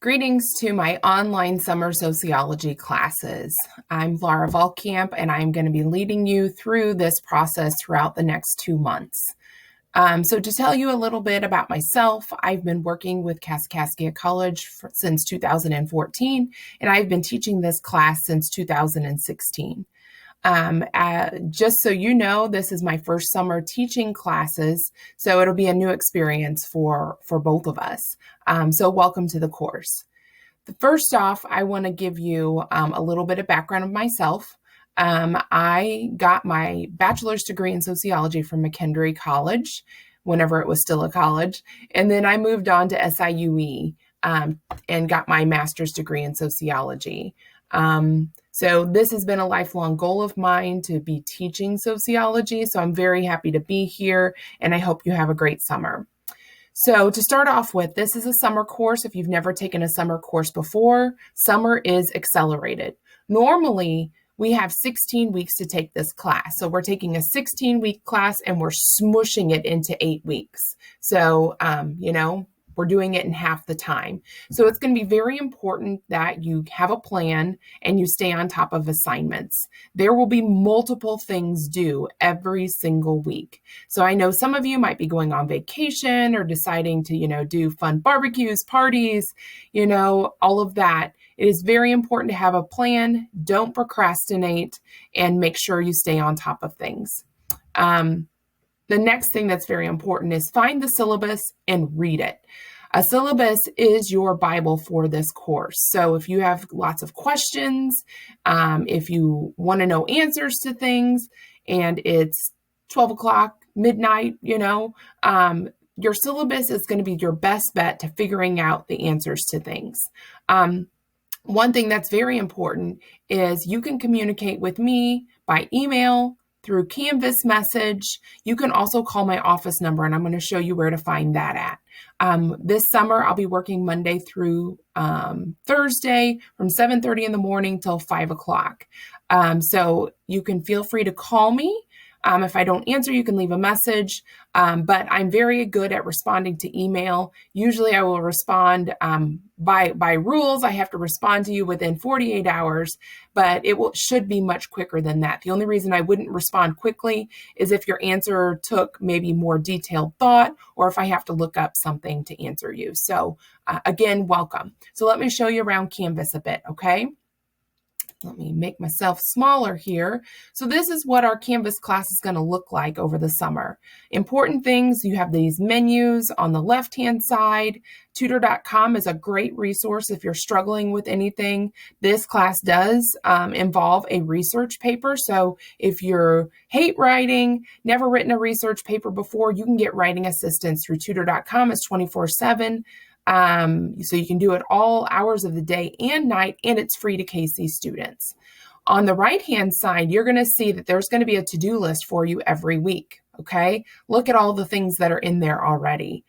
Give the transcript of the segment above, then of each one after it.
Greetings to my online summer sociology classes. I'm Laura Volkamp, and I'm going to be leading you through this process throughout the next 2 months. So to tell you a little bit about myself, I've been working with Kaskaskia College since 2014, and I've been teaching this class since 2016. Just so you know, this is my first summer teaching classes, so it'll be a new experience for both of us. So welcome to the course. First off, I want to give you a little bit of background of myself. I got my bachelor's degree in sociology from McKendree College, whenever it was still a college, and then I moved on to SIUE and got my master's degree in sociology. So this has been a lifelong goal of mine to be teaching sociology. So I'm very happy to be here, and I hope you have a great summer. So to start off with, this is a summer course. If you've never taken a summer course before, summer is accelerated. Normally, we have 16 weeks to take this class. So we're taking a 16-week class and we're smushing it into 8 weeks. So, we're doing it in half the time. So it's going to be very important that you have a plan and you stay on top of assignments. There will be multiple things due every single week. So I know some of you might be going on vacation or deciding to, do fun barbecues, parties, all of that. It is very important to have a plan. Don't procrastinate and make sure you stay on top of things. The next thing that's very important is find the syllabus and read it. A syllabus is your Bible for this course. So if you have lots of questions, if you want to know answers to things, and it's 12 o'clock, midnight, your syllabus is going to be your best bet to figuring out the answers to things. One thing that's very important is you can communicate with me by email, through Canvas message. You can also call my office number, and I'm going to show you where to find that at. This summer, I'll be working Monday through Thursday from 7:30 in the morning till 5 o'clock. So you can feel free to call me. If I don't answer, you can leave a message, but I'm very good at responding to email. Usually I will respond by rules. I have to respond to you within 48 hours, but should be much quicker than that. The only reason I wouldn't respond quickly is if your answer took maybe more detailed thought, or if I have to look up something to answer you. So again, welcome. So let me show you around Canvas a bit, okay? Let me make myself smaller here. So this is what our Canvas class is going to look like over the summer. Important things, you have these menus on the left-hand side. Tutor.com is a great resource if you're struggling with anything. This class does involve a research paper. So if you hate writing, never written a research paper before, you can get writing assistance through Tutor.com. It's 24/7. So you can do it all hours of the day and night, and it's free to KC students. On the right-hand side, you're going to see that there's going to be a to-do list for you every week. Okay, look at all the things that are in there already.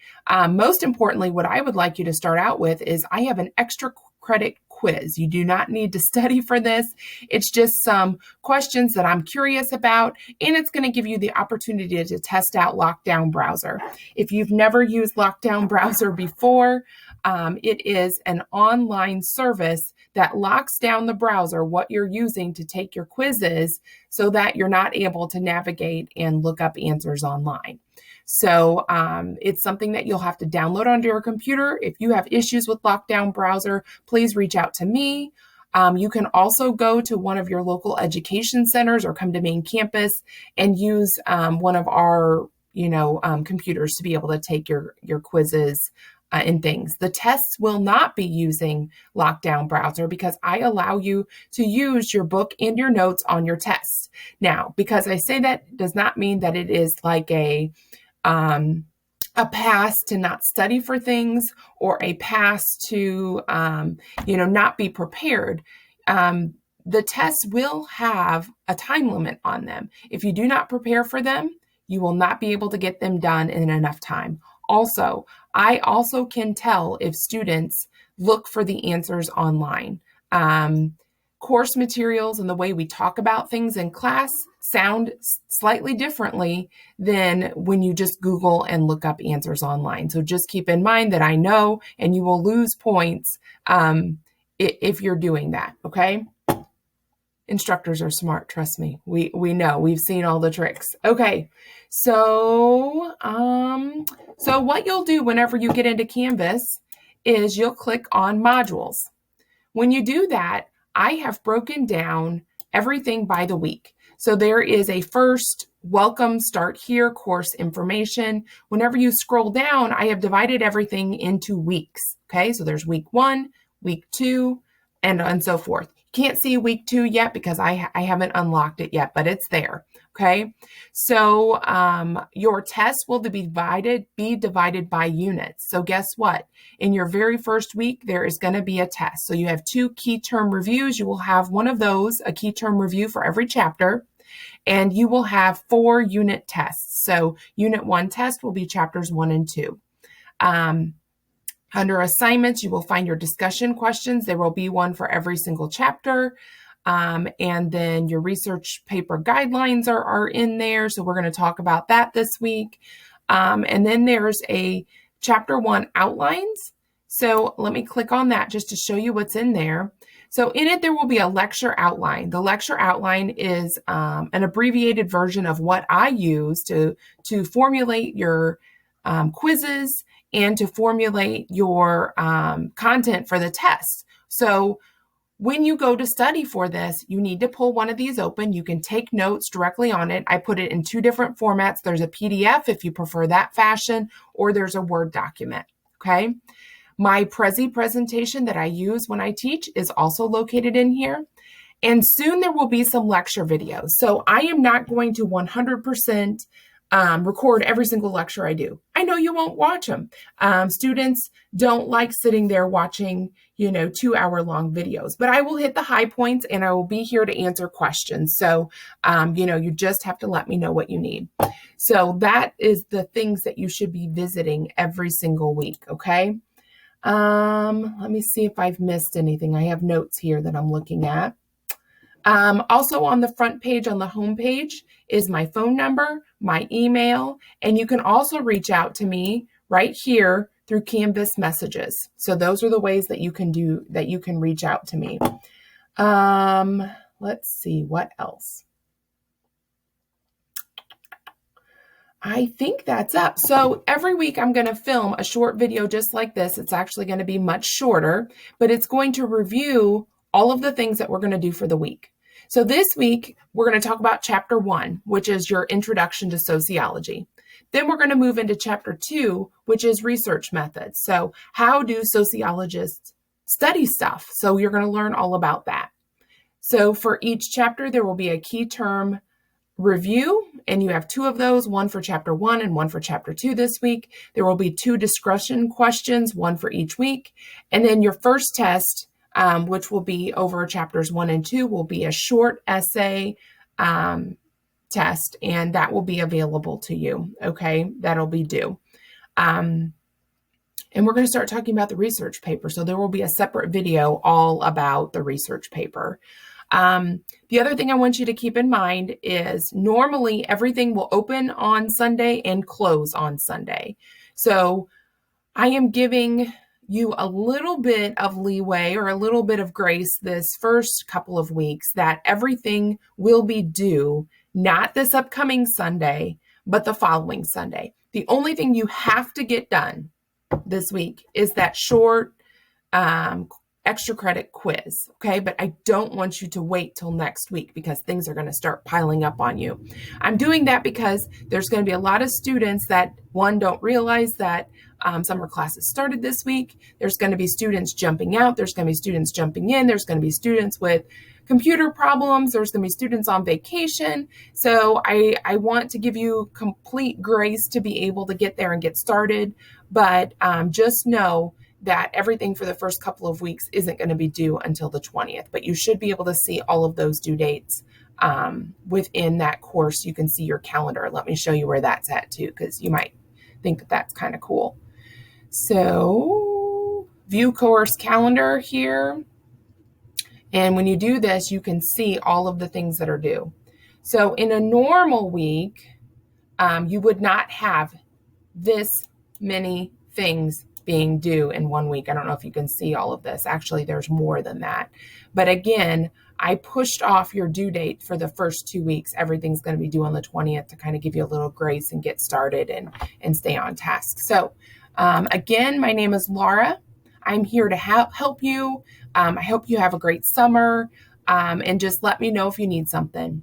Most importantly, what I would like you to start out with is I have an extra credit quiz. You do not need to study for this. It's just some questions that I'm curious about, and it's going to give you the opportunity to test out Lockdown Browser. If you've never used Lockdown Browser before, it is an online service that locks down the browser, what you're using to take your quizzes, so that you're not able to navigate and look up answers online. So it's something that you'll have to download onto your computer. If you have issues with Lockdown Browser, please reach out to me. You can also go to one of your local education centers or come to main campus and use one of our computers to be able to take your quizzes and things. The tests will not be using Lockdown Browser because I allow you to use your book and your notes on your tests. Now, because I say that does not mean that it is like a pass to not study for things or a pass to, not be prepared. The tests will have a time limit on them. If you do not prepare for them, you will not be able to get them done in enough time. Also, I also can tell if students look for the answers online. Course materials and the way we talk about things in class sound slightly differently than when you just Google and look up answers online. So just keep in mind that I know, and you will lose points if you're doing that, okay? Instructors are smart, trust me. We know, we've seen all the tricks. Okay, so what you'll do whenever you get into Canvas is you'll click on modules. When you do that, I have broken down everything by the week. So there is a first welcome, start here, course information. Whenever you scroll down, I have divided everything into weeks. Okay, so there's week 1, week 2, and so forth. Can't see week 2 yet because I haven't unlocked it yet, but it's there. Okay, so your test will be divided by units. So guess what? In your very first week, there is going to be a test. So you have 2 key term reviews. You will have one of those, a key term review for every chapter, and you will have 4 unit tests. So unit 1 test will be chapters 1 and 2. Under assignments, you will find your discussion questions. There will be one for every single chapter. And then your research paper guidelines are in there. So we're going to talk about that this week. And then there's a chapter 1 outlines. So let me click on that just to show you what's in there. So in it, there will be a lecture outline. The lecture outline is an abbreviated version of what I use to formulate your quizzes and to formulate your content for the test. So when you go to study for this, you need to pull one of these open. You can take notes directly on it. I put it in 2 different formats. There's a PDF if you prefer that fashion, or there's a Word document, okay? My Prezi presentation that I use when I teach is also located in here. And soon there will be some lecture videos. So I am not going to 100% record every single lecture I do. I know you won't watch them. Students don't like sitting there watching, 2-hour-long videos, but I will hit the high points and I will be here to answer questions. So, you just have to let me know what you need. So that is the things that you should be visiting every single week, okay? Let me see if I've missed anything. I have notes here that I'm looking at. Also on the front page, on the home page, is my phone number, my email, and you can also reach out to me right here through Canvas messages. So those are the ways that you can reach out to me. Let's see, what else? I think that's up. So every week I'm going to film a short video just like this. It's actually going to be much shorter, but it's going to review all of the things that we're going to do for the week. So this week, we're going to talk about chapter 1, which is your introduction to sociology. Then we're going to move into chapter 2, which is research methods. So how do sociologists study stuff? So you're going to learn all about that. So for each chapter, there will be a key term review, and you have 2 of those, one for chapter 1 and one for chapter 2 this week. There will be 2 discussion questions, one for each week. And then your first test, which will be over chapters 1 and 2, will be a short essay test, and that will be available to you, okay? That'll be due. And we're going to start talking about the research paper, so there will be a separate video all about the research paper. The other thing I want you to keep in mind is normally everything will open on Sunday and close on Sunday. So I am giving you a little bit of leeway or a little bit of grace this first couple of weeks that everything will be due, not this upcoming Sunday, but the following Sunday. The only thing you have to get done this week is that short extra credit quiz, okay? But I don't want you to wait till next week because things are going to start piling up on you. I'm doing that because there's going to be a lot of students that, one, don't realize that summer classes started this week. There's going to be students jumping out. There's going to be students jumping in. There's going to be students with computer problems. There's going to be students on vacation. So I want to give you complete grace to be able to get there and get started. But just know that everything for the first couple of weeks isn't going to be due until the 20th, but you should be able to see all of those due dates within that course. You can see your calendar. Let me show you where that's at too, because you might think that that's kind of cool. So view course calendar here. And when you do this, you can see all of the things that are due. So in a normal week, you would not have this many things being due in 1 week. I don't know if you can see all of this. Actually, there's more than that. But again, I pushed off your due date for the first 2 weeks. Everything's going to be due on the 20th to kind of give you a little grace and get started and stay on task. So again, my name is Laura. I'm here to help you. I hope you have a great summer, and just let me know if you need something.